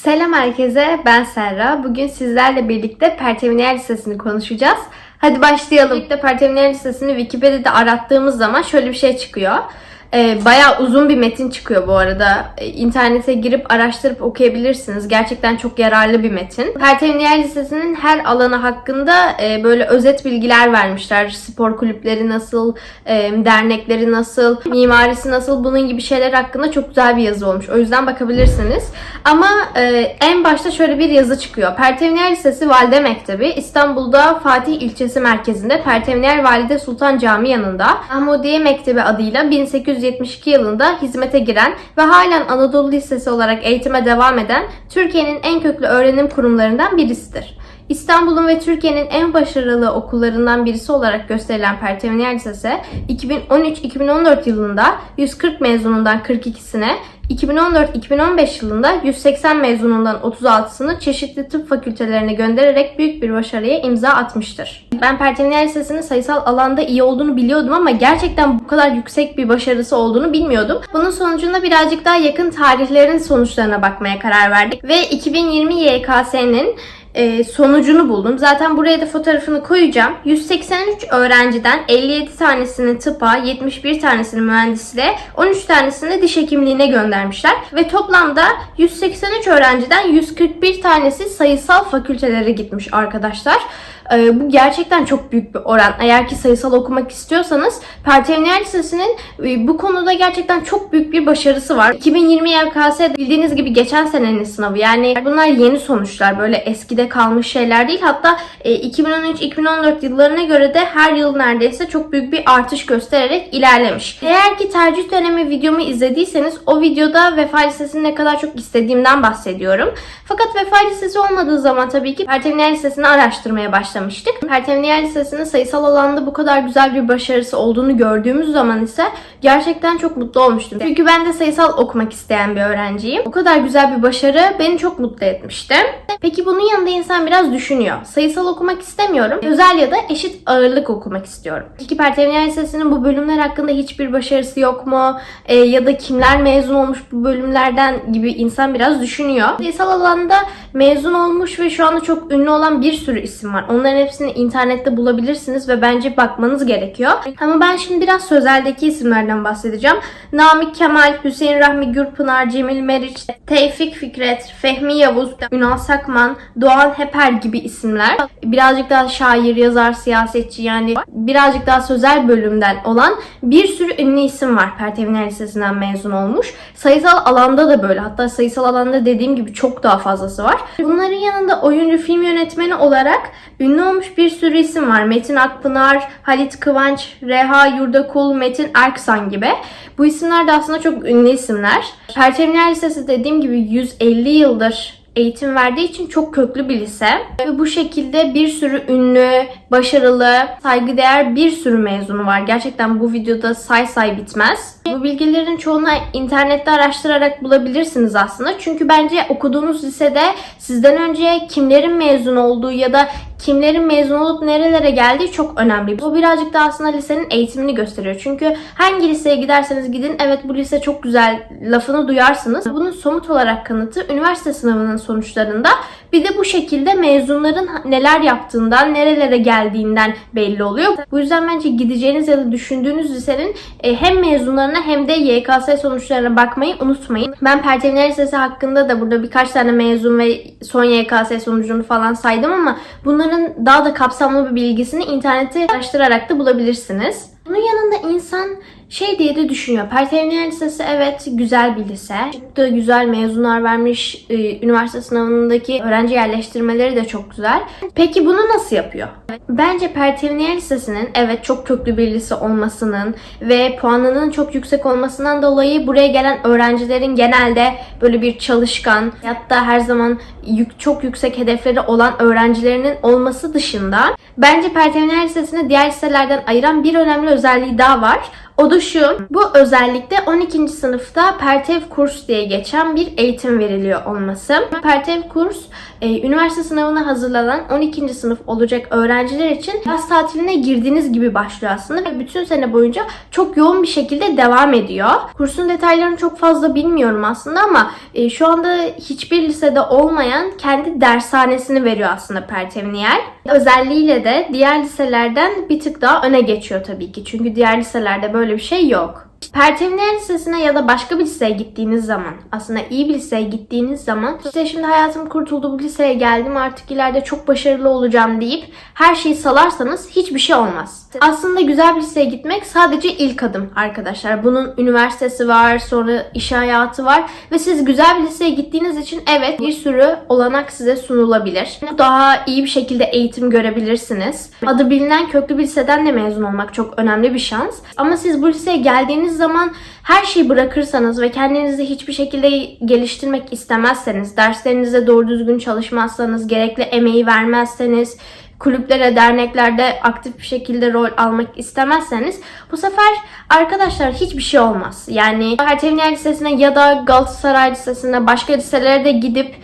Selam herkese, ben Serra. Bugün sizlerle birlikte Pertevniyel Lisesi'ni konuşacağız. Hadi başlayalım. Birlikte Pertevniyel Lisesi'ni Wikipedia'da arattığımız zaman şöyle bir şey çıkıyor. Bayağı uzun bir metin çıkıyor bu arada. İnternete girip araştırıp okuyabilirsiniz. Gerçekten çok yararlı bir metin. Pertevniyel Lisesi'nin her alanı hakkında böyle özet bilgiler vermişler. Spor kulüpleri nasıl, dernekleri nasıl, mimarisi nasıl, bunun gibi şeyler hakkında çok güzel bir yazı olmuş. O yüzden bakabilirsiniz. Ama en başta şöyle bir yazı çıkıyor. Pertevniyel Lisesi Valide Mektebi İstanbul'da Fatih ilçesi merkezinde Pertevniyel Valide Sultan Camii yanında Mahmudiye Mektebi adıyla 1872 yılında hizmete giren ve halen Anadolu Lisesi olarak eğitime devam eden Türkiye'nin en köklü öğrenim kurumlarından birisidir. İstanbul'un ve Türkiye'nin en başarılı okullarından birisi olarak gösterilen Pertevniyel Lisesi, 2013-2014 yılında 140 mezunundan 42'sine, 2014-2015 yılında 180 mezunundan 36'sını çeşitli tıp fakültelerine göndererek büyük bir başarıya imza atmıştır. Ben Pertevniyel Lisesi'nin sayısal alanda iyi olduğunu biliyordum ama gerçekten bu kadar yüksek bir başarısı olduğunu bilmiyordum. Bunun sonucunda birazcık daha yakın tarihlerin sonuçlarına bakmaya karar verdik ve 2020 YKS'nin sonucunu buldum. Zaten buraya da fotoğrafını koyacağım. 183 öğrenciden 57 tanesini tıpa, 71 tanesini mühendisliğe, 13 tanesini diş hekimliğine göndermişler. Ve toplamda 183 öğrenciden 141 tanesi sayısal fakültelere gitmiş arkadaşlar. Bu gerçekten çok büyük bir oran. Eğer ki sayısal okumak istiyorsanız Pertevniyel Lisesi'nin bu konuda gerçekten çok büyük bir başarısı var. 2020 YKS bildiğiniz gibi geçen senenin sınavı. Yani bunlar yeni sonuçlar. Böyle eskide kalmış şeyler değil. Hatta 2013-2014 yıllarına göre de her yıl neredeyse çok büyük bir artış göstererek ilerlemiş. Eğer ki tercih dönemi videomu izlediyseniz o videoda Vefa Lisesi'ni ne kadar çok istediğimden bahsediyorum. Fakat Vefa Lisesi olmadığı zaman tabii ki Pertevniyel Lisesi'ni araştırmaya başlamıştık. Pertevniyel Lisesi'nin sayısal alanda bu kadar güzel bir başarısı olduğunu gördüğümüz zaman ise gerçekten çok mutlu olmuştum. Çünkü ben de sayısal okumak isteyen bir öğrenciyim. O kadar güzel bir başarı beni çok mutlu etmişti. Peki bunun yanında insan biraz düşünüyor. Sayısal okumak istemiyorum. Özel ya da eşit ağırlık okumak istiyorum. Peki Pertevniyel Lisesi'nin bu bölümler hakkında hiçbir başarısı yok mu? Ya da kimler mezun olmuş bu bölümlerden gibi insan biraz düşünüyor. Sayısal alanda mezun olmuş ve şu anda çok ünlü olan bir sürü isim var. Onların hepsini internette bulabilirsiniz ve bence bakmanız gerekiyor. Ama ben şimdi biraz sözeldeki isimlerden bahsedeceğim. Namık Kemal, Hüseyin Rahmi Gürpınar, Cemil Meriç, Tevfik Fikret, Fehmi Yavuz, Ünal Sakman, Doğan Heper gibi isimler. Birazcık daha şair, yazar, siyasetçi, yani birazcık daha sözel bölümden olan bir sürü ünlü isim var Pertevniyel Lisesi'nden mezun olmuş. Sayısal alanda da böyle. Hatta sayısal alanda dediğim gibi çok daha fazlası var. Bunların yanında oyuncu, film yönetmeni olarak ünlü olmuş bir sürü isim var. Metin Akpınar, Halit Kıvanç, Reha Yurdakul, Metin Erksan gibi. Bu isimler de aslında çok ünlü isimler. Pertevniyel Lisesi dediğim gibi 150 yıldır eğitim verdiği için çok köklü bir lise. Ve bu şekilde bir sürü ünlü, başarılı, saygıdeğer bir sürü mezunu var. Gerçekten bu videoda say bitmez. Bu bilgilerin çoğunu internette araştırarak bulabilirsiniz aslında. Çünkü bence okuduğunuz lisede sizden önce kimlerin mezun olduğu ya da kimlerin mezun olup nerelere geldiği çok önemli. Bu birazcık da aslında lisenin eğitimini gösteriyor. Çünkü hangi liseye giderseniz gidin, evet bu lise çok güzel lafını duyarsınız. Bunun somut olarak kanıtı üniversite sınavının sonuçlarında. Bir de bu şekilde mezunların neler yaptığından, nerelere geldiğinden belli oluyor. Bu yüzden bence gideceğiniz ya da düşündüğünüz lisenin hem mezunlarına hem de YKS sonuçlarına bakmayı unutmayın. Ben Pertevniyel Lisesi hakkında da burada birkaç tane mezun ve son YKS sonucunu falan saydım ama bunların daha da kapsamlı bir bilgisini internette araştırarak da bulabilirsiniz. Bunun yanında insan şey diye de düşünüyor. Pertevniyel Lisesi evet güzel bir lise. Çok da güzel mezunlar vermiş. Üniversite sınavındaki öğrenci yerleştirmeleri de çok güzel. Peki bunu nasıl yapıyor? Bence Pertevniyel Lisesi'nin evet çok köklü bir lise olmasının ve puanının çok yüksek olmasından dolayı buraya gelen öğrencilerin genelde böyle bir çalışkan, hatta her zaman çok yüksek hedefleri olan öğrencilerinin olması dışında bence Pertevniyel Lisesi'ni diğer liselerden ayıran bir önemli özelliği daha var. O da şu, bu özellikle 12. sınıfta Pertev kurs diye geçen bir eğitim veriliyor olması. Pertev kurs, üniversite sınavına hazırlanan 12. sınıf olacak öğrenciler için yaz tatiline girdiğiniz gibi başlıyor aslında ve bütün sene boyunca çok yoğun bir şekilde devam ediyor. Kursun detaylarını çok fazla bilmiyorum aslında ama şu anda hiçbir lisede olmayan kendi dershanesini veriyor aslında Pertevniyel. Özelliğiyle de diğer liselerden bir tık daha öne geçiyor tabii ki. Çünkü diğer liselerde böyle bir şey yok. Pertevniyel Lisesi'ne ya da başka bir liseye gittiğiniz zaman, aslında iyi bir liseye gittiğiniz zaman işte şimdi hayatım kurtuldu, bu liseye geldim, artık ileride çok başarılı olacağım deyip her şeyi salarsanız hiçbir şey olmaz. Aslında güzel bir liseye gitmek sadece ilk adım arkadaşlar. Bunun üniversitesi var, sonra iş hayatı var ve siz güzel bir liseye gittiğiniz için evet bir sürü olanak size sunulabilir. Daha iyi bir şekilde eğitim görebilirsiniz. Adı bilinen köklü bir liseden de mezun olmak çok önemli bir şans. Ama siz bu liseye geldiğiniz zaman her şeyi bırakırsanız ve kendinizi hiçbir şekilde geliştirmek istemezseniz, derslerinize doğru düzgün çalışmazsanız, gerekli emeği vermezseniz, kulüplere, derneklerde aktif bir şekilde rol almak istemezseniz bu sefer arkadaşlar hiçbir şey olmaz. Yani Pertevniyel Lisesi'ne ya da Galatasaray Lisesi'ne, başka liselere de gidip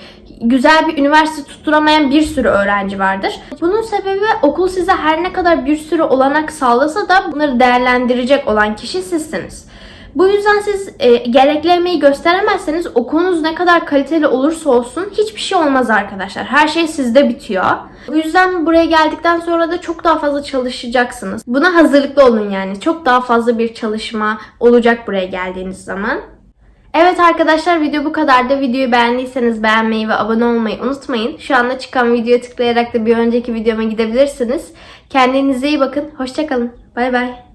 güzel bir üniversite tutturamayan bir sürü öğrenci vardır. Bunun sebebi okul size her ne kadar bir sürü olanak sağlasa da bunları değerlendirecek olan kişi sizsiniz. Bu yüzden siz gerekli emeği gösteremezseniz okulunuz ne kadar kaliteli olursa olsun hiçbir şey olmaz arkadaşlar. Her şey sizde bitiyor. Bu yüzden buraya geldikten sonra da çok daha fazla çalışacaksınız. Buna hazırlıklı olun yani. Çok daha fazla bir çalışma olacak buraya geldiğiniz zaman. Evet arkadaşlar, video bu kadardı. Videoyu beğendiyseniz beğenmeyi ve abone olmayı unutmayın. Şu anda çıkan videoya tıklayarak da bir önceki videoma gidebilirsiniz. Kendinize iyi bakın. Hoşça kalın. Bay bay.